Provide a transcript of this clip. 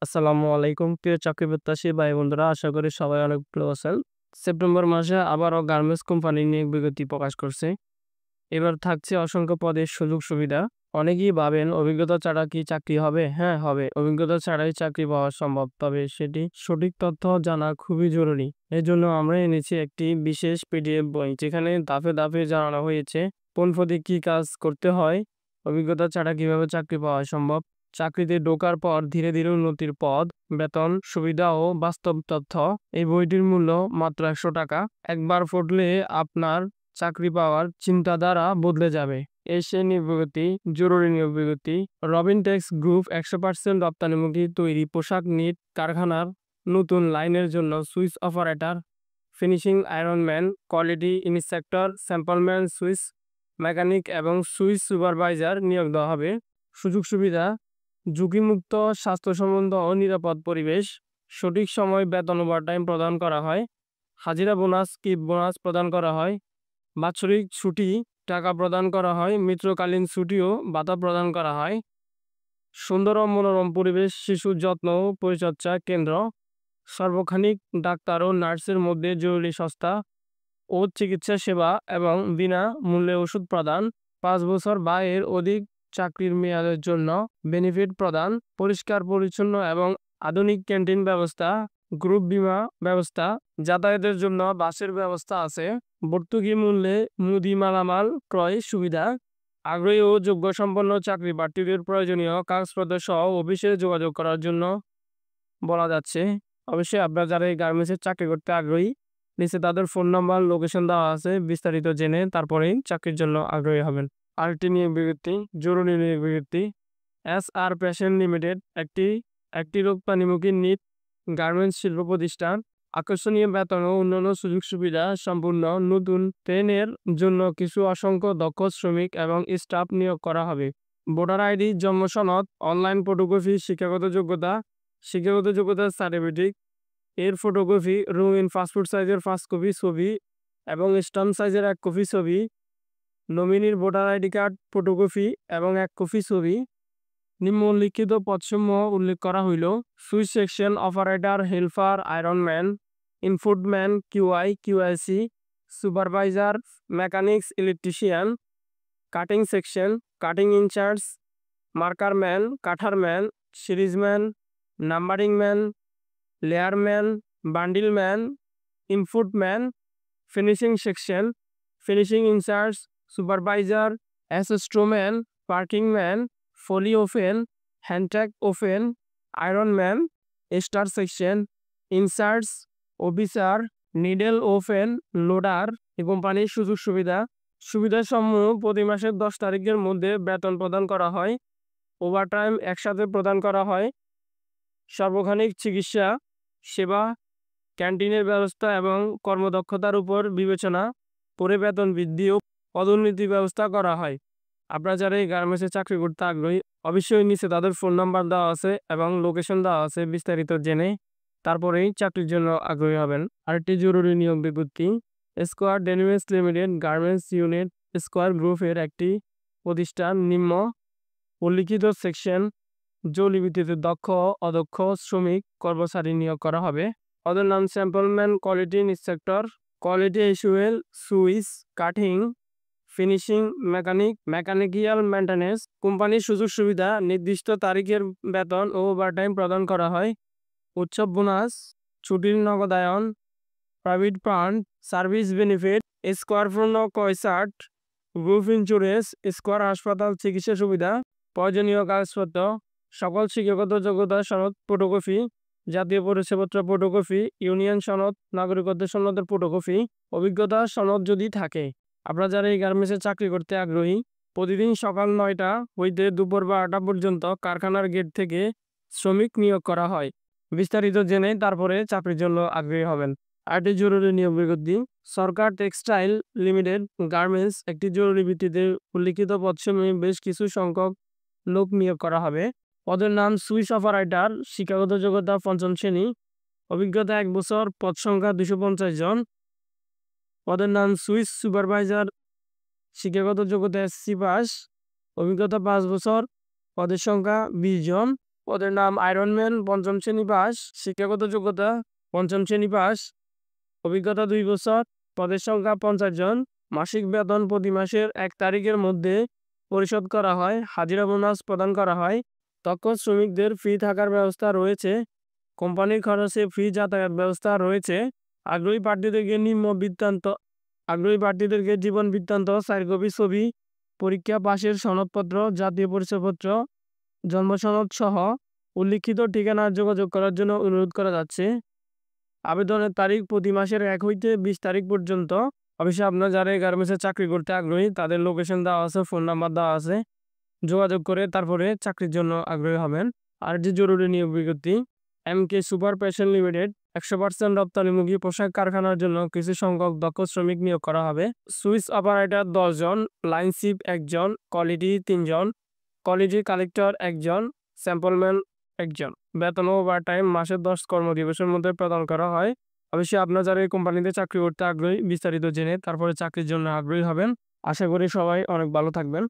আসসালামু আলাইকুম প্রিয় চাকরি প্রত্যাশী ভাই বন্ধুরা, আশা করি সবাই অনেক ভালো আছেন। সেপ্টেম্বর মাসে আবারও গার্মেন্টস কোম্পানি নিয়োগ বিজ্ঞপ্তি প্রকাশ করছে। এবার থাকছে অসংখ্য পদের সুযোগ সুবিধা। অনেকেই ভাবেন অভিজ্ঞতা ছাড়া কি চাকরি হবে? হ্যাঁ, হবে। অভিজ্ঞতা ছাড়াই চাকরি পাওয়া সম্ভব, তবে সেটি সঠিক তথ্য জানা খুবই জরুরি। এজন্য আমরা এনেছি একটি বিশেষ পিডিএফ বই, যেখানে ধাপে ধাপে জানানো হয়েছে কোন পদে কি কাজ করতে হয়, অভিজ্ঞতা ছাড়া কিভাবে চাকরি পাওয়া সম্ভব, চাকরিতে ঢোকার পর ধীরে ধীরে উন্নতির পথ, বেতন, সুবিধা ও বাস্তব তথ্য। এই বইটির মূল্য মাত্র 100 টাকা। একবার পড়লে আপনার চাকরি পাওয়ার চিন্তাধারা বদলে যাবে। এশিয়া নিয়োগ বিজ্ঞপ্তি, জরুরি নিয়োগ বিজ্ঞপ্তি। রবিনটেক্স গ্রুপ 100% রপ্তানিমুখী তৈরি পোশাক নিট কারখানার নতুন লাইনের জন্য switch operator, finishing ironman, quality inspector, sampleman, switch mechanic এবং সুইচ সুপারভাইজার নিয়োগ দেওয়া হবে। সুযোগ সুবিধা: ঝুঁকিমুক্ত স্বাস্থ্যসম্মত ও নিরাপদ পরিবেশ, সঠিক সময় বেতন ওভারটাইম প্রদান করা হয়, হাজিরা বোনাস কিপ বোনাস প্রদান করা হয়, বাৎসরিক ছুটি টাকা প্রদান করা হয়, মৃত্যুকালীন ছুটিও ভাতা প্রদান করা হয়। সুন্দর ও মনোরম পরিবেশ, শিশু যত্ন ও পরিচর্যা কেন্দ্র, সর্বক্ষণিক ডাক্তার ও নার্সের মধ্যে জরুরি সস্তা ও চিকিৎসা সেবা এবং বিনা মূল্যে ওষুধ প্রদান। 5 বছর বা এর অধিক চাকরির মেয়াদের জন্য বেনিফিট প্রদান, পরিষ্কার পরিচ্ছন্ন এবং আধুনিক ক্যান্টিন ব্যবস্থা, গ্রুপ বীমা ব্যবস্থা, যাতায়াতের জন্য বাসের ব্যবস্থা আছে, ভর্তুকি মূল্যে মুদি মালামাল ক্রয় সুবিধা। আগ্রহী ও যোগ্য সম্পন্ন চাকরি প্রার্থীদের প্রয়োজনীয় কাগজপত্র সহ অফিসে যোগাযোগ করার জন্য বলা যাচ্ছে। অবশ্যই আপনারা যারা এই গার্মেন্টসের চাকরি করতে আগ্রহী, নিচে তাদের ফোন নাম্বার, লোকেশন দেওয়া আছে, বিস্তারিত জেনে তারপরেই চাকরির জন্য আগ্রহী হবেন। আরেকটি নিয়োগ বিজ্ঞপ্তি, জরুরি নিয়োগ বিজ্ঞপ্তি। SR ফ্যাশন লিমিটেড একটি রপ্তানিমুখী নিট গার্মেন্টস শিল্প প্রতিষ্ঠান। আকর্ষণীয় বেতন ও অন্যান্য সুযোগ সুবিধা সম্পূর্ণ নতুন ট্রেনের জন্য কিছু অসংখ্য দক্ষ শ্রমিক এবং স্টাফ নিয়োগ করা হবে। ভোটার আইডি, জন্ম সনদ, অনলাইন ফটোকপি, শিক্ষাগত যোগ্যতার সার্টিফিকেট এর ফটোকপি, রঙিন পাসপোর্ট সাইজের 5 কপি ছবি এবং স্ট্যাম্প সাইজের 1 কপি ছবি, নমিনির ভোটার আইডি কার্ড ফটোকপি এবং 1 কপি ছবি। নিম্নলিখিত পদসমূহ উল্লেখ করা হইল: সুইচ section operator, helper, iron man, input man, QI/QIC, supervisor, mechanics, electrician, cutting section, cutting in-charge, marker man, cutter man, series man, numbering man, layer man, bundle man, input man, finishing section, finishing in-charge, supervisor, অ্যাসিস্ট্রোম্যান, packing man, ফলি open, hand tag open, iron man, star section, in-charge, officer, needle open, loader. এই কোম্পানির সুযোগ সুবিধা: সুবিধাসমূহ প্রতি মাসের 10 তারিখের মধ্যে বেতন প্রদান করা হয়, ওভারটাইম একসাথে প্রদান করা হয়, সর্বক্ষণিক চিকিৎসা সেবা, ক্যান্টিনের ব্যবস্থা এবং কর্মদক্ষতার উপর বিবেচনা করে বেতন বৃদ্ধি ও পদোন্নতির ব্যবস্থা করা হয়। আপনারা যারা এই গার্মেন্টসে চাকরি করতে আগ্রহী, অবশ্যই নিচে তাদের ফোন নাম্বার দেওয়া আছে এবং লোকেশন দেওয়া আছে, বিস্তারিত জেনে তারপরেই চাকরির জন্য আগ্রহী হবেন। আরেকটি জরুরি নিয়োগ বিজ্ঞপ্তি, Square Denims Limited garments unit Square গ্রুপের একটি প্রতিষ্ঠান। নিম্ন উল্লিখিত সেকশন জরুরি ভিত্তিতে দক্ষ অদক্ষ শ্রমিক কর্মচারী নিয়োগ করা হবে। পদের নাম: স্যাম্পলম্যান, কোয়ালিটি ইন্সপেক্টর, কোয়ালিটি এসিউএল, সুইচ, cutting, finishing mechanic, mechanical maintenance. কোম্পানির সুযোগ সুবিধা: নির্দিষ্ট তারিখের বেতন ও ওভারটাইম প্রদান করা হয়, উৎসব বোনাস, ছুটির নগদায়ন, private fund, service benefit, Square পণ্য কয়সার্ট, গ্রুপ ইন্স্যুরেন্স, স্কোয়ার হাসপাতাল চিকিৎসা সুবিধা। প্রয়োজনীয় কাগজপত্র: সকল শিক্ষাগত যোগ্যতা সনদ ফটোকপি, জাতীয় পরিচয়পত্র ফটোকপি, ইউনিয়ন সনদ, নাগরিকত্ব সনদের ফটোকপি, অভিজ্ঞতা সনদ যদি থাকে। আপনারা যারা এই গার্মেন্টসে চাকরি করতে আগ্রহী, প্রতিদিন সকাল 9টা হইতে দুপুর 12টা পর্যন্ত কারখানার গেট থেকে শ্রমিক নিয়োগ করা হয়। বিস্তারিত জেনে তারপরে চাকরির জন্য আগ্রহী হবেন। আরেকটি জরুরি নিয়োগ বিজ্ঞপ্তি, সরকার টেক্সটাইল লিমিটেড গার্মেন্টস একটি জরুরি ভিত্তিতে উল্লিখিত পদসমূহে বেশ কিছু সংখ্যক লোক নিয়োগ করা হবে। পদের নাম: সুইচ অপারেটর, শিক্ষাগত যোগ্যতা 5ম শ্রেণী, অভিজ্ঞতা 1 বছর, পদ সংখ্যা 250 জন। পদের নাম: সুইচ সুপারভাইজার, শিক্ষাগত যোগ্যতা SSC পাস, অভিজ্ঞতা 5 বছর, পদের সংখ্যা 20 জন। পদের নাম আয়রনম্যান, পঞ্চম শ্রেণী পাস। শিক্ষাগত যোগ্যতা পঞ্চম শ্রেণী পাস। অভিজ্ঞতা 2 বছর। পদের সংখ্যা 50 জন। মাসিক বেতন প্রতি মাসের 1 তারিখের মধ্যে পরিশোধ করা হয়। হাজিরা বোনাস প্রদান করা হয়। দক্ষ শ্রমিকদের ফ্রি থাকার ব্যবস্থা রয়েছে। কোম্পানির খরচে ফ্রি যাতায়াত ব্যবস্থা রয়েছে। আগ্রহী প্রার্থীদেরকে জীবন বৃত্তান্ত, 4 কপি ছবি, পরীক্ষা পাশের সনদপত্র, জাতীয় পরিচয়পত্র, জন্ম সনদ সহ উল্লিখিত ঠিকানায় যোগাযোগ করার জন্য অনুরোধ করা যাচ্ছে। আবেদনের তারিখ প্রতি মাসের 1 হইতে 20 তারিখ পর্যন্ত। অবশ্যই আপনারা যারা এই গার্মেন্টসে চাকরি করতে আগ্রহী তাদের লোকেশন দেওয়া আছে, ফোন নাম্বার দেওয়া আছে। যোগাযোগ করে তারপরে চাকরির জন্য আগ্রহী হবেন। আর যে জরুরি নিয়োগ বিজ্ঞপ্তি, এমকে সুপার ফ্যাশন লিমিটেড 100% রপ্তানিমুখী পোশাক কারখানার জন্য কিছু সংখ্যক দক্ষ শ্রমিক নিয়োগ করা হবে। সুইচ অপারেটর 10 জন, লাইন শিপ 1 জন, কোয়ালিটি 3 জন, কোয়ালিটি কালেক্টর 1 জন, স্যাম্পলম্যান 1 জন। বেতন ও ওভারটাইম মাসে 10 কর্মদিবসের মধ্যে প্রদান করা হয়। অবশ্যই আপনারা যারা এই কোম্পানিতে চাকরি করতে আগ্রহী বিস্তারিত জেনে তারপরে চাকরির জন্য আগ্রহী হবেন। আশা করি সবাই অনেক ভালো থাকবেন।